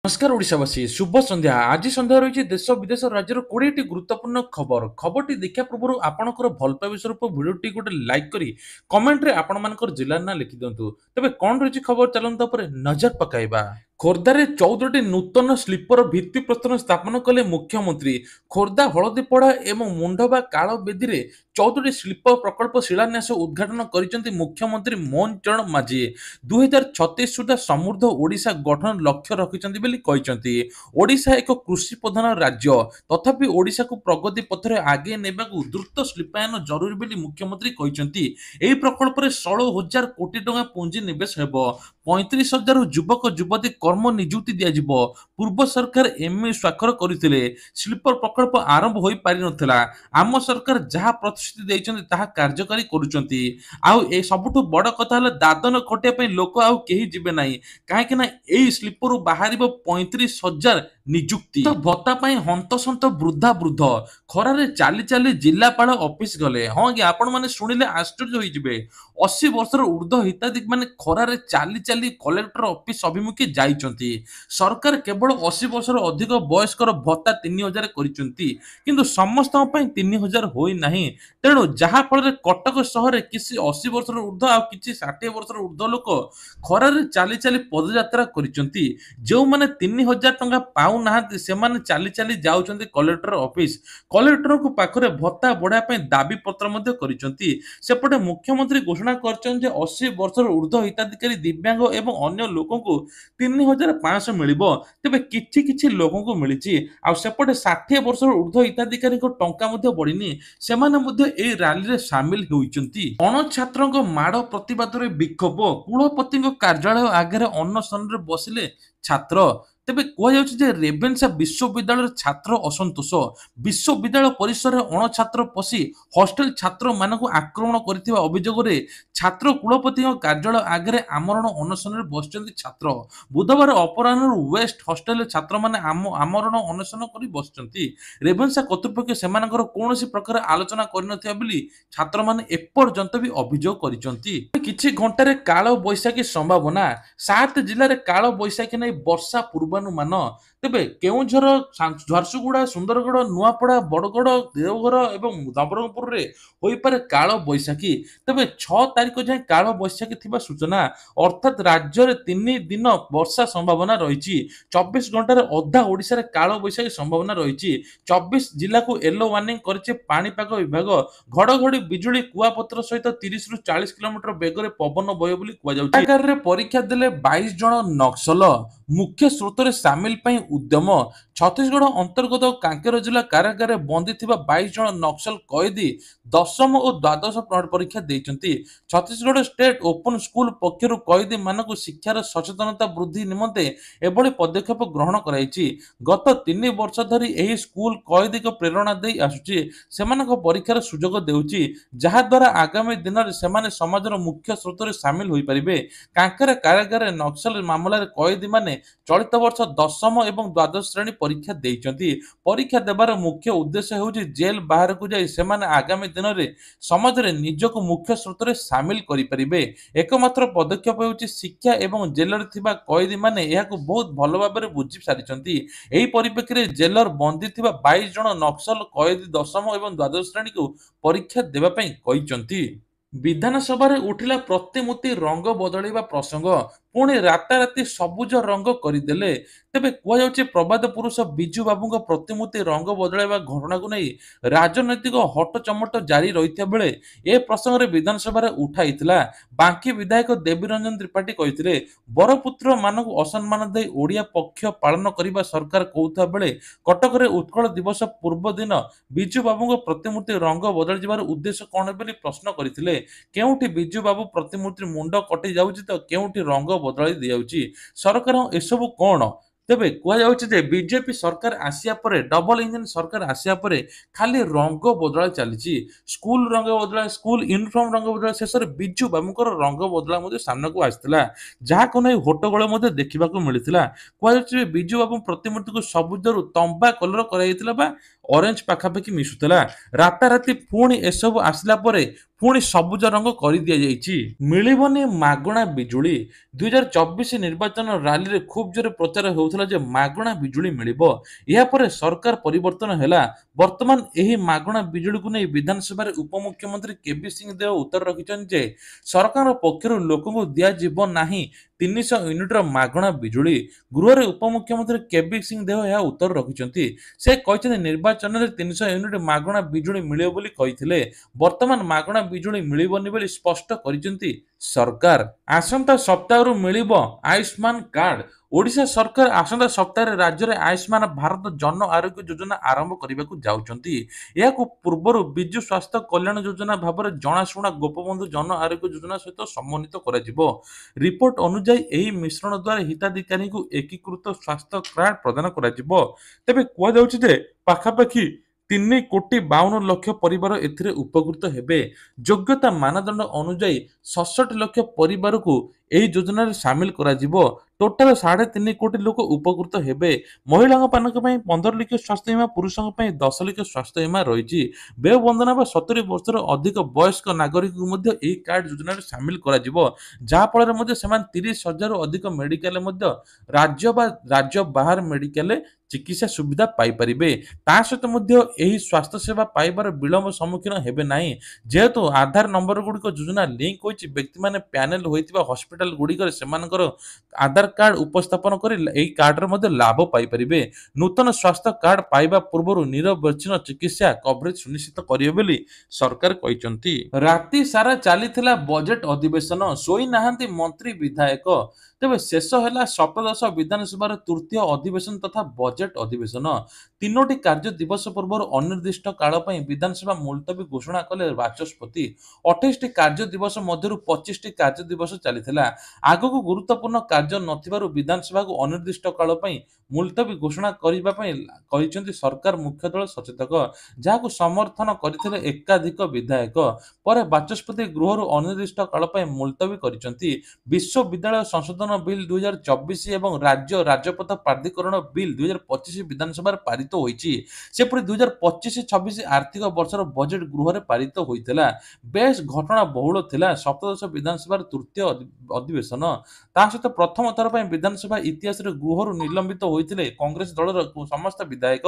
नमस्कार ओडिशावासी शुभ संध्या आज संध्या रही देश विदेश राज्यर 20 गुरुत्वपूर्ण खबर देखा पूर्व आपंकर भल पाइबा स्वरूप भिडियोटी गोटे लाइक करी कमेंट रे आपण मानकर जिला ना लिखि दिंतु तबे कौन रही खबर चलता पर नजर पकाइबा। खोर्धारे 14टी नूतन स्लीपर भित्ति प्रस्तर स्थापन कले मुख्यमंत्री। खोर्धा हलदीपड़ा एवं मुंडवा काल बेदी 14टी स्लीपर प्रकल्प शिलान्यास उद्घाटन कर मुख्यमंत्री मोहन चरण माझी 2036 सुधा समृद्ध ओडिशा गठन लक्ष्य रखिंट। ओडिशा एक कृषि प्रधान राज्य तथापि ओडिशा को प्रगति पथरे आगे नेबा द्रुत शिल्पायन जरूरी बोली मुख्यमंत्री कहते। यह प्रकल्प 16,000 कोटी टंका पुंजी निवेश हेब 35,000 युवक युवती कर्म निजुक्ति दिज्व। पूर्व सरकार एमए स्वाक्षर करते स्लीपर प्रकल्प आरंभ हो पारि नथिला। आम सरकार जहाँ प्रतिश्रुति देइछन्ति ताहा कार्यकारी करूछन्ति। आउ ए सबुठु बड़ कथा हला दादन खटिया पई लोक आउ केही जिबे नाही काहेकि ना एई स्लीपर बाहरिबो 35,000 निजुक्ति। तो भत्ता पई हंतसंत वृद्धा वृद्ध खरारे चाली चाली जिलापाल ऑफिस गले। हाँ कि आपण माने शुणिले आश्चर्य होई जिबे 80 वर्षर ऊर्ध्व हिताधिक माने खरारे चाली चाली कलेक्टर ऑफिस अभिमुखी जाइछन्ति। सरकार केवल 80 वर्षर अधिक वयस्कर भत्ता 3,000 करिछन्ति किंतु समस्त पई 3,000 होई नाही। तेणु जहा फल कटक सहर किसी 80 वर्षर ऊर्ध्व आ किसी 60 वर्षर ऊर्ध्व लोक खरारे चाली चाली पदयात्रा करिछन्ति। जो माने 3,000 टंका पाउ नाहांती से माने चाली चाली जाउछन्ति कलेक्टर ऑफिस। कलेक्टर को पाखरे भत्ता बढ़ा पई दाबी पत्र मध्ये करिछन्ति। सेपटे मुख्यमंत्री घोषणा करछन जे 80 वर्षर ऊर्ध्व हिताधिकारी दिव्यांग एवं अन्य लोकों को 3,500 मिलिबो। तेबे किछि किछि लोकों को मिलिछि आ सेपटे 60 वर्षर ऊर्ध्व हिताधिकारी को टंका मध्ये बढ़िनी सेमाने मध्ये ए रैली रे शामिल होइछन्ति। अण छात्रक माड़ प्रतिवाद रे विक्षोभ कुलपति कार्यालय आगे अनशन रे बसिले छात्र। तेबे कह रेवेन्सा विश्वविद्यालय छात्र असंतोष विश्वविद्यालय परिसर में अण छात्र पशि हॉस्टल छात्र मानक आक्रमण करथिबा अभियोग रे छात्र कुलपति कार्यालय आगे आमरण अनशन रे बसचंती छात्र। बुधवार अपराह्न वेस्ट हॉस्टल छात्र माने आमरण अनशन करी बसचंती। रेवेन्सा कर्तृपक्ष सेमानकर कोनोसी प्रकार आलोचना करनथिया बोली छात्र माने एपर्यंत भी अभियोग करिसंती। किछि घंटारे काल बैशाखी संभावना 7 जिल्ला रे काल बैशाखी नै वर्षा पूर्वानुमान। तेबे केउझर झारसुगुड़ा सुंदरगढ़ नुआपड़ा बड़गढ़ देवघर एवं नवरंगपुर रे होई पारे काल बैशाखी। तेबे 6 तारिख जाए काल बैशाखी थिबा सूचना अर्थात राज्य रे 3 दिन वर्षा संभावना रहिछि। 24 घंटा रे अधा ओडिसा रे काल बैशाखी संभावना रहिछि। 24 जिल्ला को येलो वार्निंग करछि पाणीपाग विभाग। घड़घड़ी बिजुली कुआपत्र सहित 30 रु 40 किलोमीटर बेगरे पवन बय बोली कुआ जाउछि। कारागार रे परीक्षा देले 22 जन नक्सल मुख्य स्रोत रे शामिल पई उद्यम। छत्तीसगढ़ अंतर्गत कांकेर जिला कारागार बंदी थिबा 22 जन नक्सल कैदी दशम और द्वादश परीक्षा देइचंती। छत्तीसगढ़ स्टेट ओपन स्कूल पक्षरु कैदी मानक शिक्षार सचेतनता वृद्धि निमंते एभली पदक्षेप ग्रहण कराइछि। गत 3 वर्ष धरी एही स्कूल कैदी को प्रेरणा देई आसुछि सेमानक परीक्षार सुजोग देउछि जहा द्वारा आगामी दिन रे सेमाने समाजर मुख्य स्रोत रे शामिल होई परिबे। कांकेर कारागार नक्सल मामला रे कैदी माने चलित वर्ष दशम एवं द्वादश श्रेणी परीक्षा देइचंती। परीक्षा देबार मुख्य उद्देश्य हेउछि जेल बाहर को जाई सेमाने आगामी दिन रे समाज रे निजको मुख्य स्रोत रे शामिल करि परिबे। एकमात्र पदक्षेप हेउछि शिक्षा एवं जेल रे थिबा कैदी माने एहाको बहुत भलो भाबरे बुझि सारिचंती। एही परिप्रेक्षी रे जेलर बंदी थिबा 22 जन नक्सल कैदी दशम एवं द्वादश श्रेणी को परीक्षा देबा पई कहिचंती। विधानसभा रे उठिला प्रतिमूर्ति रंग बदलैबा प्रसंग पुणी राताराती सबुज रंग करदेले। तेबे कहुचे प्रबाद पुरुष बिजू बाबू प्रतिमूर्ति रंग बदलैबा घटना को नहीं राजनैतिक हटचमट जारी रही बेले ए प्रसंग में विधानसभा उठाई बांकी विधायक देवीरंजन त्रिपाठी कहते बरपुत्र मानक असम्मान दे ओडिया पक्ष पालन करने सरकार कहता बेले कटक रे उत्कल दिवस पूर्व दिन बिजू बाबू प्रतिमूर्ति रंग बदल जबार उद्देश्य कौन बोली प्रश्न करते। केउठी बिजू बाबू प्रतिमूर्ति मुंड कटि जाउछि तो केउठी रंग बदलाई दियाउछि सरकार एसबु कौन। तेबे कहुचे बीजेपी सरकार आसिया परे डबल इंजन सरकार आसिया परे खाली रंग बदला चली स्कूल रंग बदला स्कूल यूनिफॉर्म रंग बदला शेष में बिजू बाबूर रंग बदला सामना को आसाला जहां नहीं हट्टगोल देखा मिलता। कहुचे बिजू बाबू प्रतिमूर्ति को सबुजर तंबा कलर कर ऑरेंज पाखापाखि मिशुला राताराती पुणी एसबू आसला परे ପୁଣି ସବୁଜ ରଙ୍ଗ କରିଦିଆଯାଇଛି। ମିଳିବନି ମାଗଣା ବିଜୁଳି। 2024 ନିର୍ବାଚନ ରାଲିରେ ଖୁବ୍ ଜୋରେ ପ୍ରଚାର ହେଉଥିଲା ଯେ ମାଗଣା ବିଜୁଳି ମିଳିବ। ଏହାପରେ ସରକାର ପରିବର୍ତ୍ତନ ହେଲା। ବର୍ତ୍ତମାନ ଏହି ମାଗଣା ବିଜୁଳିକୁ ନେଇ ବିଧାନସଭାରେ ଉପମୁଖ୍ୟମନ୍ତ୍ରୀ କେବି ସିଂହ ଦେଓ ଉତ୍ତର ରଖିଛନ୍ତି ଯେ ସରକାରଙ୍କ ପକ୍ଷରୁ ଲୋକଙ୍କୁ ଦିଆଯିବ ନାହିଁ 300 ୟୁନିଟ୍ର ମାଗଣା ବିଜୁଳି। ଗୃହରେ ଉପମୁଖ୍ୟମନ୍ତ୍ରୀ କେବି ସିଂହ ଦେଓ ଏହା ଉତ୍ତର ରଖିଛନ୍ତି। ସେ କହିଛନ୍ତି ନିର୍ବାଚନରେ 300 ୟୁନିଟ୍ ମାଗଣା ବିଜୁଳି ମିଳିବ ବୋଲି କହିଥିଲେ। ବର୍ତ୍ତମାନ ମାଗଣା ବିଜୁଳି ମିଳିବନି ବୋଲି ସ୍ପଷ୍ଟ କରିଛନ୍ତି ସରକାର। ଆସନ୍ତା ସପ୍ତାହରୁ ମିଳିବ ଆୟୁଷ୍ମାନ କାର୍ଡ। ଓଡ଼ିଶା ସରକାର ଆସନ୍ତା ସପ୍ତାହରେ ରାଜ୍ୟରେ ଆୟୁଷ୍ମାନ ଭାରତ ଜନ ଆରୋଗ୍ୟ ଯୋଜନା ଆରମ୍ଭ କରିବାକୁ ଯାଉଛନ୍ତି। ଏହାକୁ ପୂର୍ବରୁ ବିଜୁ ସ୍ୱାସ୍ଥ୍ୟ କଲ୍ୟାଣ ଯୋଜନା ଭାବରେ ଜଣାଶୁଣା ଗୋପବନ୍ଧୁ ଜନ ଆରୋଗ୍ୟ ଯୋଜନା ସହିତ ସମନ୍ୱିତ କରାଯିବ। ରିପୋର୍ଟ ଅନୁଯାୟୀ ଏହି ମିଶ୍ରଣ ଦ୍ୱାରା ହିତାଧିକାରୀଙ୍କୁ ଏକୀକୃତ ସ୍ୱାସ୍ଥ୍ୟ କାର୍ଡ ପ୍ରଦାନ କରାଯିବ। ତେବେ କୁହାଯାଉଛି ଯେ ପାଖାପାଖି 3,52,00,000 ପରିବାର ଏଥିରେ ଉପକୃତ ହେବେ। ଯୋଗ୍ୟତା ମାନଦଣ୍ଡ ଅନୁଯାୟୀ 67 ଲକ୍ଷ ପରିବାରକୁ ଏହି ଯୋଜନାରେ ସାମିଲ କରାଯିବ। ଟୋଟାଲ 3.5 କୋଟି ଲୋକ ଉପକୃତ ହେବେ। ମହିଳାମାନଙ୍କ ପାଇଁ 15 ଲକ୍ଷ ସ୍ୱାସ୍ଥ୍ୟ ବୀମା, ପୁରୁଷଙ୍କ ପାଇଁ 10 ଲକ୍ଷ ସ୍ୱାସ୍ଥ୍ୟ ବୀମା ରହିଛି। ବ୍ୟୟ ବନ୍ଦନା ବା 70 ବର୍ଷର ଅଧିକ ବୟସ୍କ ନାଗରିକଙ୍କୁ ମଧ୍ୟ ଏହି କାର୍ଡ ଯୋଜନାରେ ସାମିଲ କରାଯିବ। ଯାହାଫଳରେ ମଧ୍ୟ ସେମାନେ 30,000ରୁ ଅଧିକ ମେଡିକାଲରେ ମଧ୍ୟ ରାଜ୍ୟ ବାହାର ମେଡିକାଲରେ ଚିକିତ୍ସା ସୁବିଧା ପାଇପାରିବେ। ତା ସହିତ ମଧ୍ୟ ଏହି ସ୍ୱାସ୍ଥ୍ୟ ସେବା ପାଇବାର ବିଳମ୍ବ ସମ୍ମୁଖୀନ ହେବେ ନାହିଁ। ଯେହେତୁ ଆଧାର ନମ୍ବର ଗୁଡ଼ିକ ଯୋଜନା ଲିଙ୍କ ହୋଇଛି, ବ୍ୟକ୍ତିମାନେ ପ୍ୟାନେଲ ହୋଇଥିବା ହସ୍ପିଟାଲ ଗୁଡ଼ିକରେ ସେମାନଙ୍କର ଆଧାର କାର୍ଡ ଉପସ୍ଥାପନ କରି ଏହି କାର୍ଡର ମଧ୍ୟ ଲାଭ ପାଇପାରିବେ। ନୂତନ ସ୍ୱାସ୍ଥ୍ୟ କାର୍ଡ ପାଇବା ପୂର୍ବରୁ ନିରବଚ୍ଛିନ୍ନ ଚିକିତ୍ସା କଭରେଜ ସୁନିଶ୍ଚିତ କରିବେ ବୋଲି ସରକାର କହିଛନ୍ତି। ରାତି ସାରା ଚାଲିଥିଲା ବଜେଟ ଅଧିବେଶନ, ଶୋଇନାହାନ୍ତି ମନ୍ତ୍ରୀ ବିଧାୟକ। ତେବେ ଶେଷ ହେଲା ସପ୍ତଦଶ ବିଧାନସଭାର ତୃତୀୟ ଅଧିବେଶନ ତଥା ବଜେଟ ଅଧିବେଶନ। 3ଟି କାର୍ଯ୍ୟ ଦିବସ ପୂର୍ବରୁ ଅନିର୍ଦ୍ଦିଷ୍ଟ କାଳ ପାଇଁ ବିଧାନସଭା ମୁଲତବୀ ଘୋଷଣା କଲେ ବାଚସ୍ପତି। 28ଟି କାର୍ଯ୍ୟ ଦିବସ ମଧ୍ୟରୁ 25ଟି କାର୍ଯ୍ୟ ଦିବସ ଚାଲିଥିଲା। ଆଗକୁ ଗୁରୁତ୍ୱପୂର୍ଣ୍ଣ କାର୍ଯ୍ୟ ନଥିବାରୁ ବିଧାନସଭାକୁ ଅନିର୍ଦ୍ଦିଷ୍ଟ କାଳ ପାଇଁ ମୁଲତବୀ ଘୋଷଣା କରିବା ପାଇଁ କହିଛନ୍ତି ସରକାର ମୁଖ୍ୟ ଦଳ ସଚେତକ, ଯାହାକୁ ସମର୍ଥନ କରିଥିଲେ ଏକାଧିକ ବିଧାୟକ। ପରେ ବାଚସ୍ପତି ଗୃହରୁ ଅନିର୍ଦ୍ଦିଷ୍ଟ କାଳ ପାଇଁ ମୁଲତବୀ କରିଛନ୍ତି। ବିଶ୍ୱବିଦ୍ୟାଳୟ ସଂଶୋଧନ ବିଲ୍ 2024 ଏବଂ ରାଜ୍ୟ ରାଜପଥ ପ୍ରାଧିକରଣ ବିଲ୍ 2025 ବିଧାନସଭାରେ ପାରିତ ହୋଇଛି। ସେପରି 2025-26 ଆର୍ଥିକ ବର୍ଷର ବଜେଟ ଗୃହରେ ପାରିତ ହୋଇଥିଲା। ବେଶ ଘଟଣା ବହୁଳ ଥିଲା ସପ୍ତଦଶ ବିଧାନସଭାର ତୃତୀୟ ଅଧିବେଶନ। ତା ସହିତ ପ୍ରଥମ ଥର ପାଇଁ ବିଧାନସଭା ଇତିହାସରେ ଗୃହରୁ ନିଲମ୍ବିତ ହୋଇଥିଲେ କଂଗ୍ରେସ ଦଳର ସମସ୍ତ ବିଧାୟକ।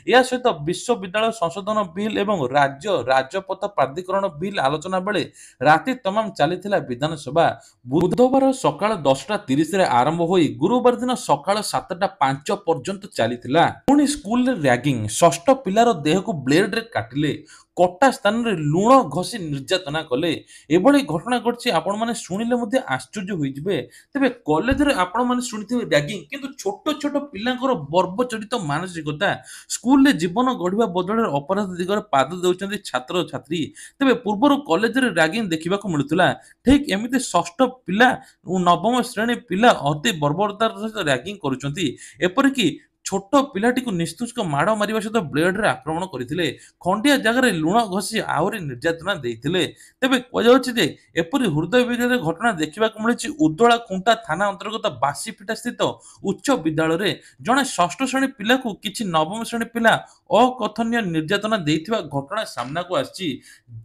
ଏହା ସହିତ ବିଶ୍ୱବିଦ୍ୟାଳୟ ସଂଶୋଧନ ବିଲ୍ ଏବଂ ରାଜ୍ୟ ରାଜପଥ ପ୍ରାଧିକରଣ ବିଲ୍ ଆଲୋଚନା ବେଳେ ରାତି ତମାମ ଚାଲିଥିଲା ବିଧାନସଭା। ବୁଧବାର ସକାଳ 10:30ରେ ଆରମ୍ଭ ହୋଇ ଗୁରୁବାର ଦିନ ସକାଳ 7:05 ପର୍ଯ୍ୟନ୍ତ ଚାଲିଥିଲା। ପୁଣି ସ୍କୁଲରେ ର୍ୟାଗିଂ, ଷଷ୍ଠ ପିଲାର ଦେହକୁ ବ୍ଲେଡରେ କାଟିଲେ, କଟା ସ୍ଥାନରେ ଲୁଣ ଘଷି ନିର୍ଯାତନା କଲେ। ଏଭଳି ଘଟଣା ଘଟିଛି, ଆପଣମାନେ ଶୁଣିଲେ ମଧ୍ୟ ଆଶ୍ଚର୍ଯ୍ୟ ହୋଇଯିବେ। ତେବେ କଲେଜରେ ଆପଣମାନେ ଶୁଣିଥିବେ ର୍ୟାଗିଂ, କିନ୍ତୁ ଛୋଟ ଛୋଟ ପିଲାଙ୍କର ବର୍ବଚରିତ ମାନସିକତା। ସ୍କୁଲରେ ଜୀବନ ଗଢ଼ିବା ବଦଳରେ ଅପରାଧ ଦିଗରେ ପାଦ ଦେଉଛନ୍ତି ଛାତ୍ରଛାତ୍ରୀ। ତେବେ ପୂର୍ବରୁ କଲେଜରେ ର୍ୟାଗିଂ ଦେଖିବାକୁ ମିଳୁଥିଲା। ଠିକ୍ ଏମିତି ଷଷ୍ଠ ପିଲା ଓ ନବମ ଶ୍ରେଣୀ ପିଲା ଅତି ବର୍ବରତାର ସହିତ ର୍ୟାଗିଂ କରୁଛନ୍ତି। ଏପରିକି ଛୋଟ ପିଲାଟିକୁ ନିସ୍ତୁକ ମାଡ଼ ମାରିବା ସହିତ ବ୍ଲେଡରେ ଆକ୍ରମଣ କରିଥିଲେ। ଖଣ୍ଡିଆ ଜାଗାରେ ଲୁଣ ଘଷି ଆହୁରି ନିର୍ଯାତନା ଦେଇଥିଲେ। ତେବେ କୁହାଯାଉଛି ଯେ ଏପରି ହୃଦୟ ବିଦାରକ ଘଟଣା ଦେଖିବାକୁ ମିଳିଛି ଉଦଳା ଖୁଣ୍ଟା ଥାନା ଅନ୍ତର୍ଗତ ବାସିଫିଟା ସ୍ଥିତ ଉଚ୍ଚ ବିଦ୍ୟାଳୟରେ। ଜଣେ ଷଷ୍ଠ ଶ୍ରେଣୀ ପିଲାକୁ କିଛି ନବମ ଶ୍ରେଣୀ ପିଲା ଅକଥନୀୟ ନିର୍ଯାତନା ଦେଇଥିବା ଘଟଣା ସାମ୍ନାକୁ ଆସିଛି।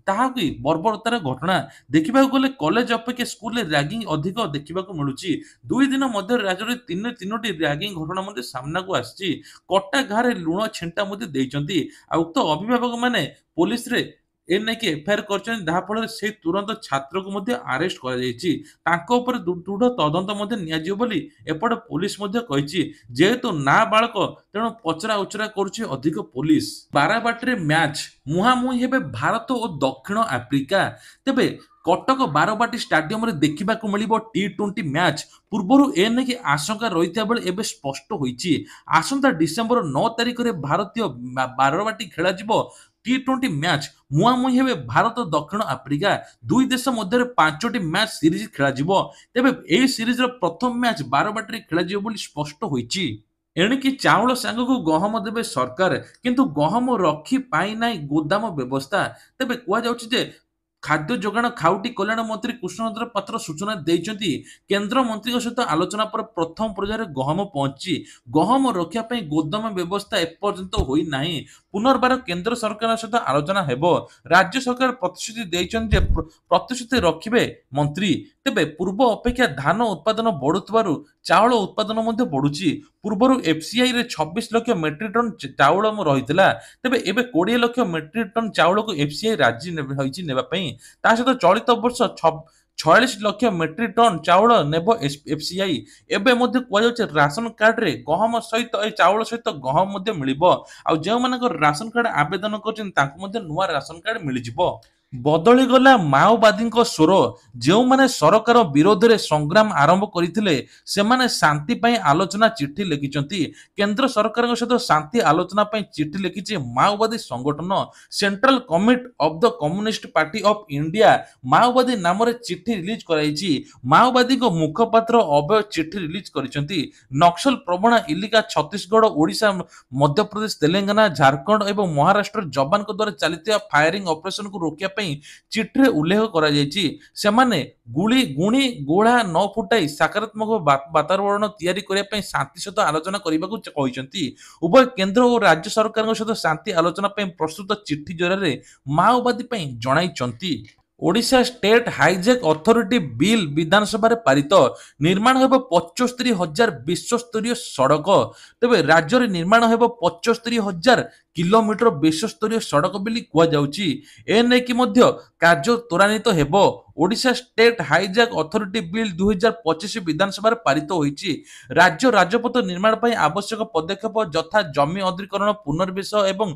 ତାହା କି ବର୍ବରତାର ଘଟଣା। ଦେଖିବାକୁ ଗଲେ କଲେଜ ଅପେକ୍ଷା ସ୍କୁଲରେ ର୍ୟାଗିଂ ଅଧିକ ଦେଖିବାକୁ ମିଳୁଛି। 2 ଦିନ ମଧ୍ୟରେ ରାଜ୍ୟରେ ତିନୋଟି ର୍ୟାଗିଂ ଘଟଣା ମଧ୍ୟ ସାମ୍ନାକୁ ଆସିଛି। କଟା ଘାରେ ଲୁଣ ଛିଣ୍ଟା ମଧ୍ୟ ଦେଇଛନ୍ତି। ଆଉ ଉକ୍ତ ଅଭିଭାବକମାନେ ପୋଲିସରେ ନେଇକି ଏଫଆଇଆର କରିଛନ୍ତି, ଯାହାଫଳରେ ସେ ତୁରନ୍ତ ଛାତ୍ରକୁ ମଧ୍ୟ ଆରେଷ୍ଟ କରାଯାଇଛି। ତାଙ୍କ ଉପରେ ଦୃଢ ତଦନ୍ତ ମଧ୍ୟ ନିଆଯିବ ବୋଲି ଏପଟେ ପୋଲିସ ମଧ୍ୟ କହିଛି। ଯେହେତୁ ନାବାଳକ, ତେଣୁ ପଚରା ଉଚରା କରୁଛି ଅଧିକ ପୋଲିସ। ବାରବାଟୀରେ ମ୍ୟାଚ୍, ମୁହାଁମୁହିଁ ହେବେ ଭାରତ ଓ ଦକ୍ଷିଣ ଆଫ୍ରିକା। ତେବେ କଟକ ବାରବାଟୀ ଷ୍ଟାଡିୟମରେ ଦେଖିବାକୁ ମିଳିବ ଟି20 ମ୍ୟାଚ୍। ପୂର୍ବରୁ ଏନେଇକି ଆଶଙ୍କା ରହିଥିବା ବେଳେ ଏବେ ସ୍ପଷ୍ଟ ହୋଇଛି। ଆସନ୍ତା ଡିସେମ୍ବର 9 ତାରିଖରେ ଭାରତୀୟ ବାରବାଟୀ ଖେଳାଯିବ ଟି20 ମ୍ୟାଚ୍। ମୁହାଁମୁହିଁ ହେବେ ଭାରତ ଦକ୍ଷିଣ ଆଫ୍ରିକା। ଦୁଇ ଦେଶ ମଧ୍ୟରେ 5ଟି ମ୍ୟାଚ୍ ସିରିଜ ଖେଳାଯିବ। ତେବେ ଏହି ସିରିଜର ପ୍ରଥମ ମ୍ୟାଚ୍ ବାରବାଟୀରେ ଖେଳାଯିବ ବୋଲି ସ୍ପଷ୍ଟ ହୋଇଛି। ଏଣିକି ଚାଉଳ ସାଙ୍ଗକୁ ଗହମ ଦେବେ ସରକାର, କିନ୍ତୁ ଗହମ ରଖି ପାଇନାହିଁ ଗୋଦାମ ବ୍ୟବସ୍ଥା। ତେବେ କୁହାଯାଉଛି ଯେ ଖାଦ୍ୟ ଯୋଗାଣ ଖାଉଟି କଲ୍ୟାଣ ମନ୍ତ୍ରୀ କୃଷ୍ଣଚନ୍ଦ୍ର ପାତ୍ର ସୂଚନା ଦେଇଛନ୍ତି କେନ୍ଦ୍ରମନ୍ତ୍ରୀଙ୍କ ସହିତ ଆଲୋଚନା ପରେ ପ୍ରଥମ ପର୍ଯ୍ୟାୟରେ ଗହମ ପହଞ୍ଚିଛି। ଗହମ ରଖିବା ପାଇଁ ଗୋଦାମ ବ୍ୟବସ୍ଥା ଏପର୍ଯ୍ୟନ୍ତ ହୋଇନାହିଁ। ପୁନର୍ବାର କେନ୍ଦ୍ର ସରକାରଙ୍କ ସହିତ ଆଲୋଚନା ହେବ। ରାଜ୍ୟ ସରକାର ପ୍ରତିଶ୍ରୁତି ଦେଇଛନ୍ତି ଯେ ପ୍ରତିଶ୍ରୁତି ରଖିବେ ମନ୍ତ୍ରୀ। ତେବେ ପୂର୍ବ ଅପେକ୍ଷା ଧାନ ଉତ୍ପାଦନ ବଢୁଥିବାରୁ ଚାଉଳ ଉତ୍ପାଦନ ମଧ୍ୟ ବଢୁଛି। ପୂର୍ବରୁ ଏଫସିଆଇ ରେ 26 ଲକ୍ଷ ମେଟ୍ରିକ ଟନ ଚାଉଳ ରହିଥିଲା। ତେବେ ଏବେ 20 ଲକ୍ଷ ମେଟ୍ରିକ ଟନ ଚାଉଳକୁ ଏଫସିଆଇ ରାଜି ହୋଇଛି ନେବା ପାଇଁ। ତା ସହିତ ଚଳିତ ବର୍ଷ 46 ଲକ୍ଷ ମେଟ୍ରିକ ଟନ ଚାଉଳ ନେବ ଏଫସିଆଇ। ଏବେ ମଧ୍ୟ କୁହାଯାଉଛି ରାସନ କାର୍ଡରେ ଗହମ ସହିତ ଏ ଚାଉଳ ସହିତ ଗହମ ମଧ୍ୟ ମିଳିବ। ଆଉ ଯେଉଁମାନଙ୍କର ରାସନ କାର୍ଡ ଆବେଦନ କରିଛନ୍ତି ତାଙ୍କୁ ମଧ୍ୟ ନୂଆ ରାସନ କାର୍ଡ ମିଳିଯିବ। ବଦଳିଗଲା ମାଓବାଦୀଙ୍କ ସ୍ୱର। ଯେଉଁମାନେ ସରକାର ବିରୋଧରେ ସଂଗ୍ରାମ ଆରମ୍ଭ କରିଥିଲେ ସେମାନେ ଶାନ୍ତି ପାଇଁ ଆଲୋଚନା ଚିଠି ଲେଖିଛନ୍ତି। କେନ୍ଦ୍ର ସରକାରଙ୍କ ସହିତ ଶାନ୍ତି ଆଲୋଚନା ପାଇଁ ଚିଠି ଲେଖିଛି ମାଓବାଦୀ ସଂଗଠନ central committee of the communist party of India. ମାଓବାଦୀ ନାମରେ ଚିଠି ରିଲିଜ କରାଯାଇଛି। ମାଓବାଦୀଙ୍କ ମୁଖପାତ୍ର ଅଭୟ ଚିଠି ରିଲିଜ କରିଛନ୍ତି। ନକ୍ସଲ ପ୍ରବଣ ଇଲାକା ଛତିଶଗଡ଼, ଓଡ଼ିଶା, ମଧ୍ୟପ୍ରଦେଶ, ତେଲେଙ୍ଗାନା, ଝାରଖଣ୍ଡ ଏବଂ ମହାରାଷ୍ଟ୍ର ଯବାନଙ୍କ ଦ୍ୱାରା ଚାଲିଥିବା ଫାୟାରିଂ ଅପରେସନକୁ ରୋକିବା ପାଇଁ ଚିଠିରେ ଉଲ୍ଲେଖ କରାଯାଇଛି। ସେମାନେ ଗୁଣି ଗୋଳା ନ ଫୁଟାଇ ସକାରାତ୍ମକ ବାତାବରଣ ତିଆରି କରିବା ପାଇଁ ଶାନ୍ତି ସହିତ ଆଲୋଚନା କରିବାକୁ କହିଛନ୍ତି। ଉଭୟ କେନ୍ଦ୍ର ଓ ରାଜ୍ୟ ସରକାରଙ୍କ ସହିତ ଶାନ୍ତି ଆଲୋଚନା ପାଇଁ ପ୍ରସ୍ତୁତ ଚିଠି ଜରିଆରେ ମାଓବାଦୀ ପାଇଁ ଜଣାଇଛନ୍ତି। ଓଡ଼ିଶା ଷ୍ଟେଟ୍ ହାଇଜେକ୍ ଅଥରିଟି ବିଲ୍ ବିଧାନସଭାରେ ପାରିତ। ନିର୍ମାଣ ହେବ 75,000 ବିଶ୍ୱସ୍ତରୀୟ ସଡ଼କ। ତେବେ ରାଜ୍ୟରେ ନିର୍ମାଣ ହେବ 75,000 କିଲୋମିଟର ବିଶ୍ୱସ୍ତରୀୟ ସଡ଼କ ବୋଲି କୁହାଯାଉଛି। ଏ ନେଇକି ମଧ୍ୟ କାର୍ଯ୍ୟ ତ୍ୱରାନ୍ୱିତ ହେବ। Odisha state hijack authority bill 2025 ବିଧାନସଭାରେ ପାରିତ ହୋଇଛି। ରାଜ୍ୟ ରାଜପଥ ନିର୍ମାଣ ପାଇଁ ଆବଶ୍ୟକ ପଦକ୍ଷେପ ଯଥା ଜମି ଅଧିଗ୍ରହଣ, ପୁନର୍ବାସ ଏବଂ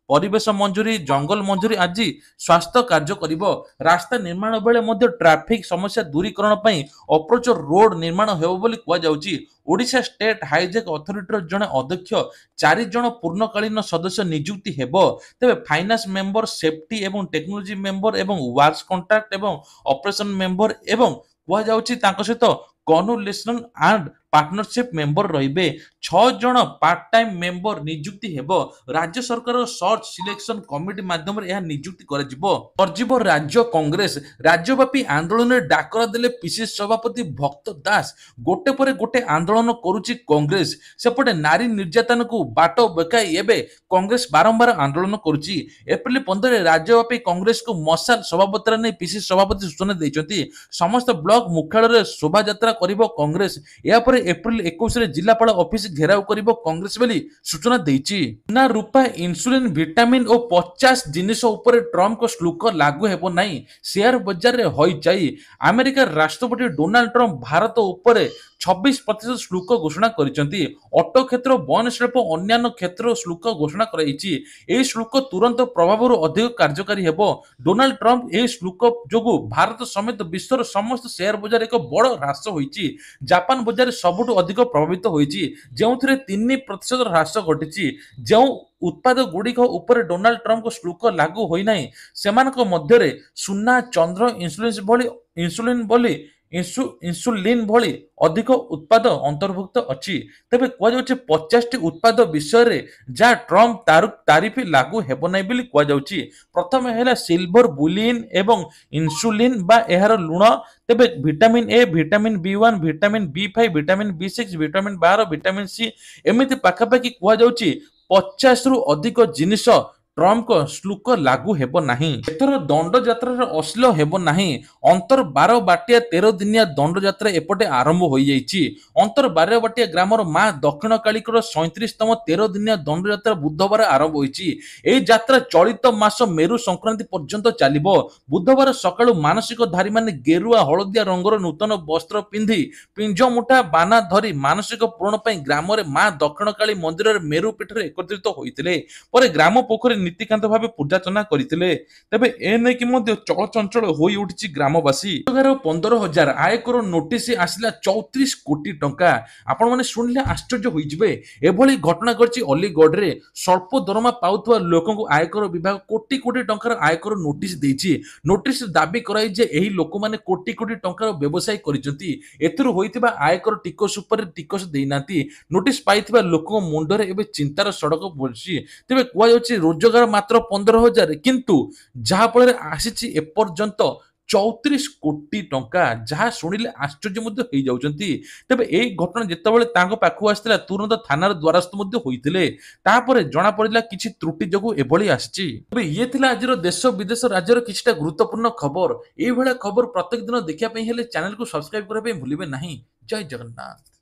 ପରିବେଶ ମଞ୍ଜୁରୀ, ଜଙ୍ଗଲ ମଞ୍ଜୁରୀ ଆଜି ସ୍ୱାସ୍ଥ୍ୟ କାର୍ଯ୍ୟ କରିବ। ରାସ୍ତା ନିର୍ମାଣ ବେଳେ ମଧ୍ୟ ଟ୍ରାଫିକ ସମସ୍ୟା ଦୂରୀକରଣ ପାଇଁ ଅପ୍ରୋଚ ରୋଡ ନିର୍ମାଣ ହେବ ବୋଲି କୁହାଯାଉଛି। ଓଡ଼ିଶା ଷ୍ଟେଟ୍ ହାଇଜେକ୍ ଅଥରିଟିର ଜଣେ ଅଧ୍ୟକ୍ଷ, 4 ଜଣ ପୂର୍ଣ୍ଣକାଳୀନ ସଦସ୍ୟ ନିଯୁକ୍ତି ହେବ। ତେବେ ଫାଇନାନ୍ସ ମେମ୍ବର, ସେଫ୍ଟି ଏବଂ ଟେକ୍ନୋଲୋଜି ମେମ୍ବର ଏବଂ ୱାର୍କସ କଣ୍ଟ୍ରାକ୍ଟ ଏବଂ ଅପରେସନ ମେମ୍ବର ଏବଂ କୁହାଯାଉଛି ତାଙ୍କ ସହିତ କନୁଲେସନ ଆଣ୍ଡ ପାର୍ଟନରସିପ ମେମ୍ବର ରହିବେ। 6 ଜଣ ପାର୍ଟ ଟାଇମ ମେମ୍ବର ନିଯୁକ୍ତି ହେବ। ରାଜ୍ୟ ସରକାର ସର୍ଚ୍ଚ ସିଲେକ୍ସନ କମିଟି ମାଧ୍ୟମରେ ଏହା ନିଯୁକ୍ତି କରାଯିବ। ସର୍ଜିବ ରାଜ୍ୟ କଂଗ୍ରେସ। ରାଜ୍ୟବ୍ୟାପୀ ଆନ୍ଦୋଳନରେ ଡାକରା ଦେଲେ ପିସିସି ସଭାପତି ଭକ୍ତ ଦାସ। ଗୋଟେ ପରେ ଗୋଟେ ଆନ୍ଦୋଳନ କରୁଛି କଂଗ୍ରେସ। ସେପଟେ ନାରୀ ନିର୍ଯାତନାକୁ ବାଟ ବେକାଇ ଏବେ କଂଗ୍ରେସ ବାରମ୍ବାର ଆନ୍ଦୋଳନ କରୁଛି। ଏପ୍ରିଲ 15 ରାଜ୍ୟବ୍ୟାପୀ କଂଗ୍ରେସକୁ ମଶାଲ ଶୋଭାଯାତ୍ରା ନେଇ ପିସିସି ସଭାପତି ସୂଚନା ଦେଇଛନ୍ତି। ସମସ୍ତ ବ୍ଲକ ମୁଖ୍ୟାଳୟରେ ଶୋଭାଯାତ୍ରା କରିବ କଂଗ୍ରେସ। ଏହାପରେ ଏପ୍ରିଲ 21 ଜିଲ୍ଲାପାଳ ଅଫିସ ଘେରାଉ କରିବ କଂଗ୍ରେସ ବୋଲି ସୂଚନା ଦେଇଛି। ସୁନା, ରୂପା, ଇନ୍ସୁଲିନ, ଭିଟାମିନ ଓ 50 ଜିନିଷ ଉପରେ ଟ୍ରମ୍ପଙ୍କ ଶୁଳ୍କ ଲାଗୁ ହେବ ନାହିଁ। ସେୟାର ବଜାରରେ ହଇଚଇ। ଆମେରିକାର ରାଷ୍ଟ୍ରପତି ଡୋନାଲ୍ଡ ଟ୍ରମ୍ପ ଭାରତ ଉପରେ 26% ଶୁଳ୍କ ଘୋଷଣା କରିଛନ୍ତି। ଅଟୋ କ୍ଷେତ୍ର, ବୟନ ଶିଳ୍ପ ଓ ଅନ୍ୟାନ୍ୟ କ୍ଷେତ୍ରରେ ଶୁଳ୍କ ଘୋଷଣା କରାଯାଇଛି। ଏହି ଶୁଳ୍କ ତୁରନ୍ତ ପ୍ରଭାବରୁ ଅଧିକ କାର୍ଯ୍ୟକାରୀ ହେବ। ଡୋନାଲ୍ଡ ଟ୍ରମ୍ପ ଏହି ଶୁଳ୍କ ଯୋଗୁଁ ଭାରତ ସମେତ ବିଶ୍ୱର ସମସ୍ତ ସେୟାର ବଜାର ଏକ ବଡ଼ ହ୍ରାସ ହୋଇଛି। ଜାପାନ ବଜାର ସବୁଠୁ ଅଧିକ ପ୍ରଭାବିତ ହୋଇଛି, ଯେଉଁଥିରେ 3% ହ୍ରାସ ଘଟିଛି। ଯେଉଁ ଉତ୍ପାଦ ଗୁଡ଼ିକ ଉପରେ ଡୋନାଲ୍ଡ ଟ୍ରମ୍ପଙ୍କ ଶୁଳ୍କ ଲାଗୁ ହୋଇନାହିଁ ସେମାନଙ୍କ ମଧ୍ୟରେ ସୁନା, ଚନ୍ଦ୍ର, ଇନ୍ସୁଲିନ ଭଳି ଅଧିକ ଉତ୍ପାଦ ଅନ୍ତର୍ଭୁକ୍ତ ଅଛି। ତେବେ କୁହାଯାଉଛି 50ଟି ଉତ୍ପାଦ ବିଷୟରେ ଯାହା ଟ୍ରମ୍ପ ତାରିଫ ଲାଗୁ ହେବ ନାହିଁ ବୋଲି କୁହାଯାଉଛି। ପ୍ରଥମେ ହେଲା ସିଲଭର ବୁଲିୟନ ଏବଂ ଇନ୍ସୁଲିନ ବା ଏହାର ଲୁଣ। ତେବେ vitamin A, vitamin B1, vitamin B5, vitamin B6, vitamin 12, vitamin C ଏମିତି ପାଖାପାଖି କୁହାଯାଉଛି 50ରୁ ଅଧିକ ଜିନିଷ ଟ୍ରମ୍ପଙ୍କ ଶୁଳ୍କ ଲାଗୁ ହେବ ନାହିଁ। ଏଥର ଦଣ୍ଡଯାତ୍ରାରେ ଅଶ୍ଳୀଳ ହେବ ନାହିଁ। ଅନ୍ତର ବାରବାଟିଆ 13 ଦିନିଆ ଦଣ୍ଡଯାତ୍ରା ଏପଟେ ଆରମ୍ଭ ହୋଇଯାଇଛି। ଅନ୍ତର ବାରବାଟିଆ ଗ୍ରାମର ମା ଦକ୍ଷିଣକାଳୀଙ୍କର 37ତମ 13 ଦିନିଆ ଦଣ୍ଡଯାତ୍ରା ବୁଧବାର ଆରମ୍ଭ ହୋଇଛି। ଏହି ଯାତ୍ରା ଚଳିତ ମାସ ମେରୁ ସଂକ୍ରାନ୍ତି ପର୍ଯ୍ୟନ୍ତ ଚାଲିବ। ବୁଧବାର ସକାଳୁ ମାନସିକଧାରୀମାନେ ଗେରୁଆ ହଳଦିଆ ରଙ୍ଗର ନୂତନ ବସ୍ତ୍ର ପିନ୍ଧି ପିଞ୍ଜ ମୁଠା ବାନା ଧରି ମାନସିକ ପୂରଣ ପାଇଁ ଗ୍ରାମରେ ମା ଦକ୍ଷିଣକାଳୀ ମନ୍ଦିରରେ ମେରୁ ପୀଠରେ ଏକତ୍ରିତ ହୋଇଥିଲେ। ପରେ ଗ୍ରାମ ପୋଖରୀ ନୀତିକାନ୍ତ ଭାବେ ପୂଜାର୍ଚ୍ଚନା କରିଥିଲେ। ତେବେ ଏ ନେଇକି ମଧ୍ୟ ଚଳଚଞ୍ଚଳ ହୋଇ ଉଠିଛି ଗ୍ରାମବାସୀ। 15,000 ଆୟକର ନୋଟିସ ଆସିଲା 34 କୋଟି ଟଙ୍କା। ଆପଣମାନେ ଶୁଣିଲେ ଆଶ୍ଚର୍ଯ୍ୟ ହୋଇଯିବେ। ଏଭଳି ଘଟଣା ଘଟିଛି ଅଲିଗଡ଼ରେ। ସ୍ୱଳ୍ପ ଦରମା ପାଉଥିବା ଲୋକଙ୍କୁ ଆୟକର ବିଭାଗ କୋଟି କୋଟି ଟଙ୍କାର ଆୟକର ନୋଟିସ ଦେଇଛି। ନୋଟିସ ଦାବି କରାଯାଇଛି ଯେ ଏହି ଲୋକମାନେ କୋଟି କୋଟି ଟଙ୍କାର ବ୍ୟବସାୟ କରିଛନ୍ତି। ଏଥିରୁ ହୋଇଥିବା ଆୟକର ଟିକସ ଉପରେ ଟିକସ ଦେଇନାହାନ୍ତି। ନୋଟିସ ପାଇଥିବା ଲୋକଙ୍କ ମୁଣ୍ଡରେ ଏବେ ଚିନ୍ତାର ସଡ଼କ ପଡ଼ିଛି। ତେବେ କୁହାଯାଉଛି ରୋଜଗାର ରୋଜଗାର ମାତ୍ର 15,000 କିନ୍ତୁ ଯାହା ଫଳରେ ଆସିଛି ଏପର୍ଯ୍ୟନ୍ତ 34 କୋଟି ଟଙ୍କା, ଯାହା ଶୁଣିଲେ ଆଶ୍ଚର୍ଯ୍ୟ ମଧ୍ୟ ହେଇଯାଉଛନ୍ତି। ତେବେ ଏଇ ଘଟଣା ଯେତେବେଳେ ତାଙ୍କ ପାଖକୁ ଆସିଥିଲା ତୁରନ୍ତ ଥାନାର ଦ୍ୱାରସ୍ଥ ମଧ୍ୟ ହୋଇଥିଲେ। ତାପରେ ଜଣାପଡ଼ିଲା କିଛି ତ୍ରୁଟି ଯୋଗୁଁ ଏଭଳି ଆସିଛି। ତେବେ ଇଏ ଥିଲା ଆଜିର ଦେଶ ବିଦେଶ ରାଜ୍ୟର କିଛିଟା ଗୁରୁତ୍ୱପୂର୍ଣ୍ଣ ଖବର। ଏଇଭଳିଆ ଖବର ପ୍ରତ୍ୟେକ ଦିନ ଦେଖିବା ପାଇଁ ହେଲେ ଚ୍ୟାନେଲକୁ ସବସ୍କ୍ରାଇବ କରିବା ପାଇଁ ଭୁଲିବେ ନାହିଁ। ଜୟ ଜଗନ୍ନାଥ।